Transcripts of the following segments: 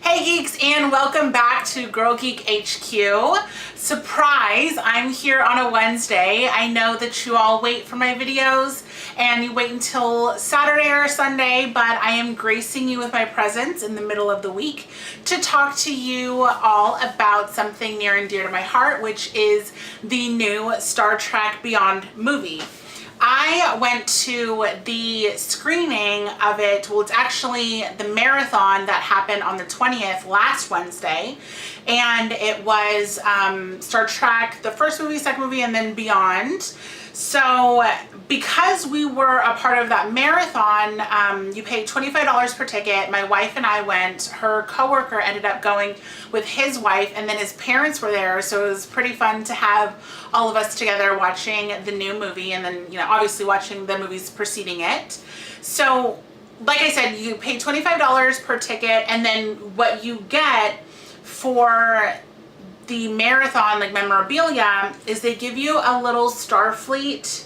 Hey geeks, and welcome back to Girl Geek HQ. Surprise, I'm here on a Wednesday. I know that you all wait for my videos and you wait until Saturday or Sunday, but I am gracing you with my presence in the middle of the week to talk to you all about something near and dear to my heart, which is the new Star Trek Beyond movie. I went to the screening of it. Well, it's actually the marathon that happened on the 20th last Wednesday, and it was Star Trek, the first movie, second movie, and then Beyond. So because we were a part of that marathon, you paid $25 per ticket. My wife and I went. Her coworker ended up going with his wife, and then his parents were there. So it was pretty fun to have all of us together watching the new movie, and then, you know, obviously watching the movies preceding it. So like I said, you pay $25 per ticket, and then what you get for the marathon, like memorabilia, is they give you a little Starfleet,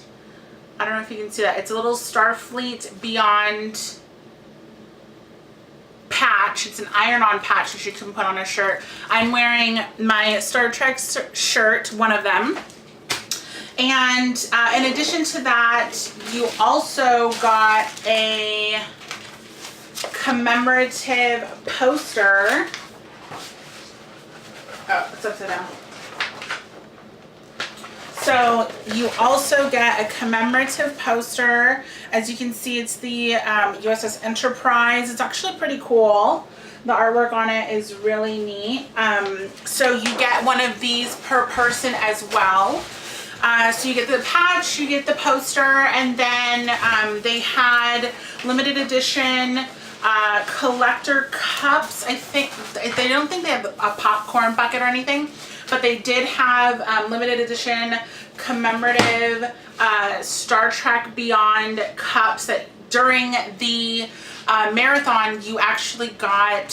I don't know if you can see that, it's a little Starfleet Beyond patch. It's an iron-on patch that you can put on a shirt. I'm wearing my Star Trek shirt, one of them. And in addition to that, you also got a commemorative poster. Oh, it's upside down. So you also get a commemorative poster. As you can see, it's the USS Enterprise. It's actually pretty cool. The artwork on it is really neat. So you get one of these per person as well. So you get the patch, you get the poster, and then they had limited edition collector cups. I don't think they have a popcorn bucket or anything, but they did have limited edition commemorative Star Trek Beyond cups that during the marathon you actually got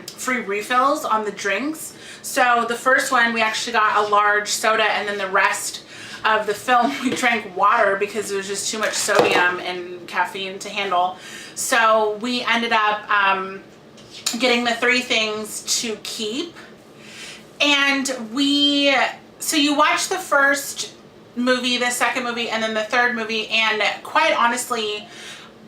free refills on the drinks. So the first one we actually got a large soda, and then the rest of the film we drank water because it was just too much sodium and caffeine to handle. So we ended up getting the 3 things to keep. And so you watch the first movie, the second movie, and then the third movie, and quite honestly,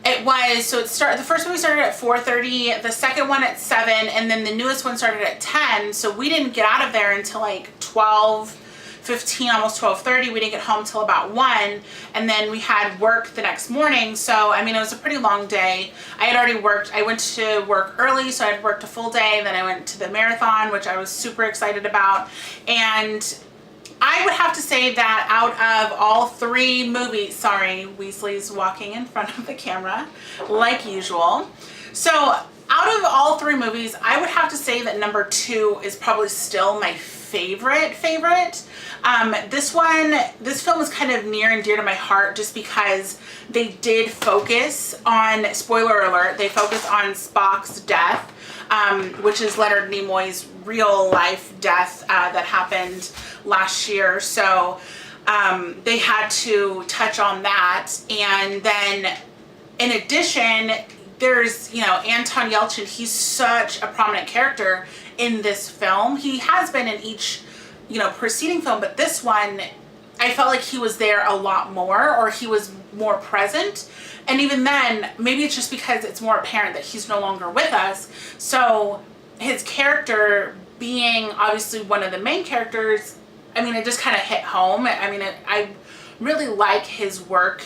the first movie started at 4:30, the second one at 7, and then the newest one started at 10. So we didn't get out of there until like 12:15, almost 12:30. We didn't get home till about 1, and then we had work the next morning. So I mean, it was a pretty long day. I had already worked. I went to work early, so I had worked a full day. Then I went to the marathon, which I was super excited about. And I would have to say that out of all 3 movies, sorry, Weasley's walking in front of the camera like usual. So out of all 3 movies, I would have to say that number 2 is probably still my favorite. This film is kind of near and dear to my heart just because they did focus on, spoiler alert, they focused on Spock's death, which is Leonard Nimoy's real life death that happened last year. So they had to touch on that. And then in addition, there's, you know, Anton Yelchin. He's such a prominent character in this film. He has been in each, you know, preceding film, but this one I felt like he was there a lot more, or he was more present. And even then, maybe it's just because it's more apparent that he's no longer with us. So his character being obviously one of the main characters, I mean, it just kind of hit home. I mean, I really like his work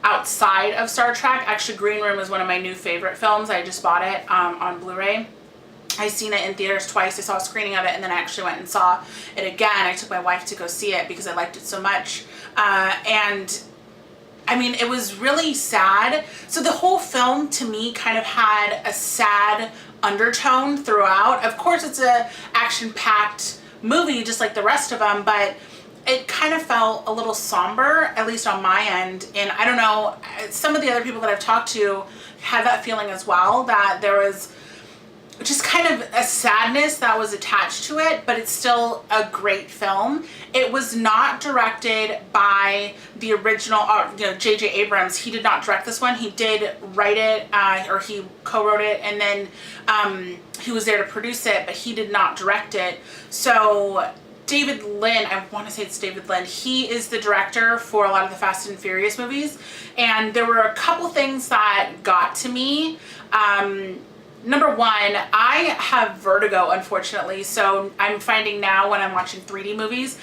outside of Star Trek. Actually, Green Room is one of my new favorite films. I just bought it on Blu-ray. I've seen it in theaters twice. I saw a screening of it, and then I actually went and saw it again. I took my wife to go see it because I liked it so much. And I mean, it was really sad. So the whole film to me kind of had a sad undertone throughout. Of course, it's a action-packed movie just like the rest of them, but it kind of felt a little somber, at least on my end. And I don't know, some of the other people that I've talked to had that feeling as well, that there was just kind of a sadness that was attached to it, but it's still a great film. It was not directed by the original, J.J. Abrams. He did not direct this one. He did write it, or he co-wrote it, and then he was there to produce it, but he did not direct it. So David Lynn, I want to say it's David Lynn, he is the director for a lot of the Fast and Furious movies, and there were a couple things that got to me. Number one, I have vertigo, unfortunately, so I'm finding now when I'm watching 3D movies,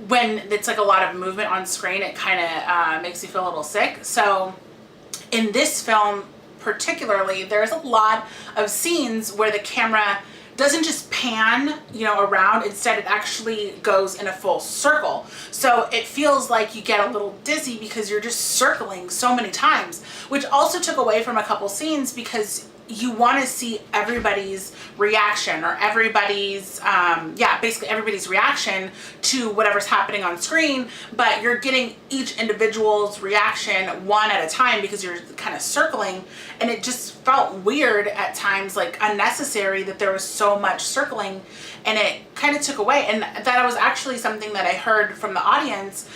when it's like a lot of movement on screen, it kind of makes me feel a little sick. So in this film particularly, there's a lot of scenes where the camera doesn't just pan, around. Instead, it actually goes in a full circle. So it feels like you get a little dizzy because you're just circling so many times, which also took away from a couple scenes because you want to see everybody's reaction, or everybody's, basically everybody's reaction to whatever's happening on screen, but you're getting each individual's reaction one at a time because you're kind of circling, and it just felt weird at times, like unnecessary that there was so much circling, and it kind of took away. And that was actually something that I heard from the audience,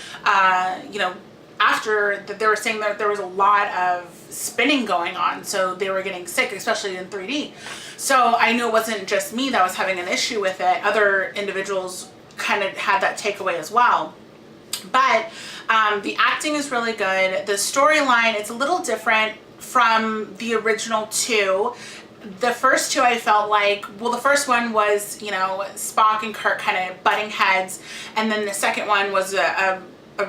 after that, they were saying that there was a lot of spinning going on, so they were getting sick, especially in 3D. So I knew it wasn't just me that was having an issue with it. Other individuals kind of had that takeaway as well. But the acting is really good. The storyline, it's a little different from the original two. The first two I felt like, the first one was, Spock and Kirk kind of butting heads, and then the second one was a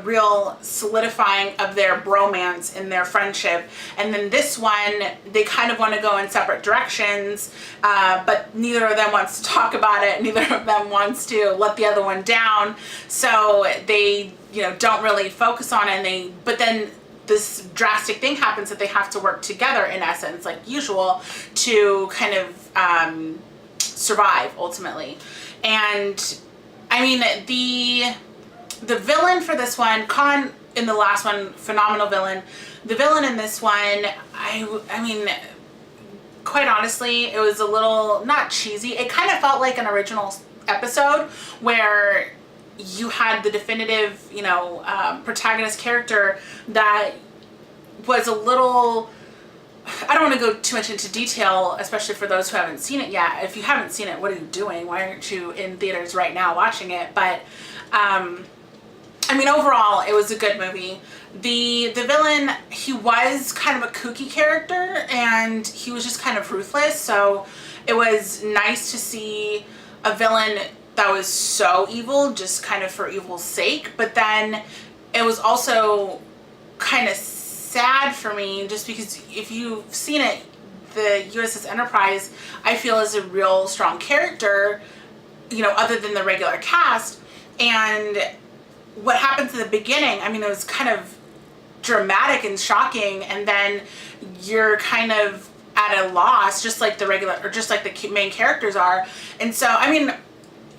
real solidifying of their bromance and their friendship. And then this one, they kind of want to go in separate directions, but neither of them wants to talk about it. Neither of them wants to let the other one down. So they, don't really focus on it. But then this drastic thing happens that they have to work together, in essence, like usual, to kind of survive ultimately. And I mean, the villain for this one, Khan in the last one, phenomenal villain. The villain in this one, I mean, quite honestly, it was a little, not cheesy. It kind of felt like an original episode where you had the definitive, protagonist character that was a little, I don't want to go too much into detail, especially for those who haven't seen it yet. If you haven't seen it, what are you doing? Why aren't you in theaters right now watching it? But, I mean, overall, it was a good movie. The villain, he was kind of a kooky character, and he was just kind of ruthless. So it was nice to see a villain that was so evil, just kind of for evil's sake. But then it was also kind of sad for me, just because if you've seen it, the USS Enterprise, I feel, is a real strong character, other than the regular cast. And what happens in the beginning, I mean, it was kind of dramatic and shocking, and then you're kind of at a loss, just like the regular, or just like the main characters are. And so, I mean,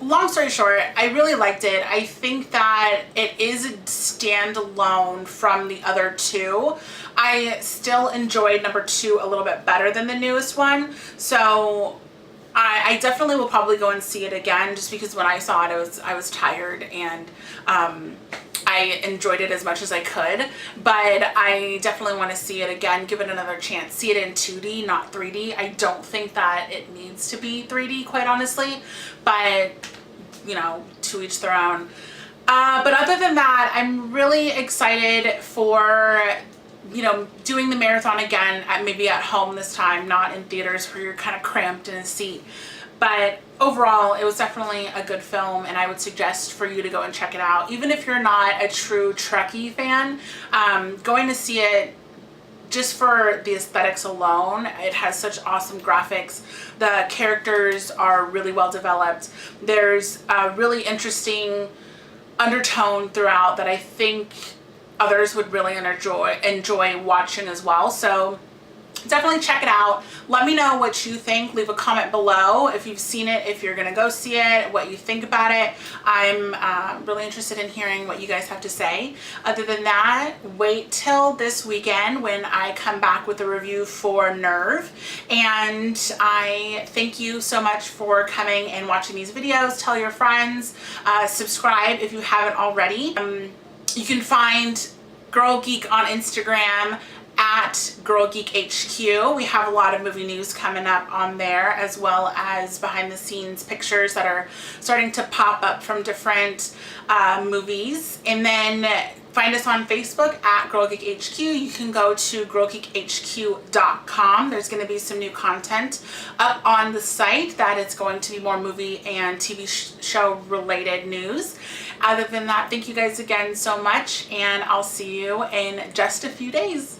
long story short, I really liked it. I think that it is a standalone from the other two. I still enjoyed number two a little bit better than the newest one. So I definitely will probably go and see it again, just because when I saw it, I was tired, and I enjoyed it as much as I could. But I definitely want to see it again, give it another chance, see it in 2D, not 3D. I don't think that it needs to be 3D, quite honestly, but to each their own. But other than that, I'm really excited for doing the marathon again, maybe at home this time, not in theaters where you're kind of cramped in a seat. But overall, it was definitely a good film, and I would suggest for you to go and check it out. Even if you're not a true Trekkie fan, going to see it just for the aesthetics alone. It has such awesome graphics. The characters are really well developed. There's a really interesting undertone throughout that I think others would really enjoy watching as well. So definitely check it out. Let me know what you think. Leave a comment below if you've seen it, if you're gonna go see it, what you think about it. I'm really interested in hearing what you guys have to say. Other than that, wait till this weekend when I come back with a review for Nerve. And I thank you so much for coming and watching these videos. Tell your friends, subscribe if you haven't already. You can find Girl Geek on Instagram at Girl Geek HQ. We have a lot of movie news coming up on there, as well as behind the scenes pictures that are starting to pop up from different movies. And then find us on Facebook at Girl Geek HQ. You can go to girlgeekhq.com. There's going to be some new content up on the site that it's going to be more movie and TV show related news. Other than that, thank you guys again so much, and I'll see you in just a few days.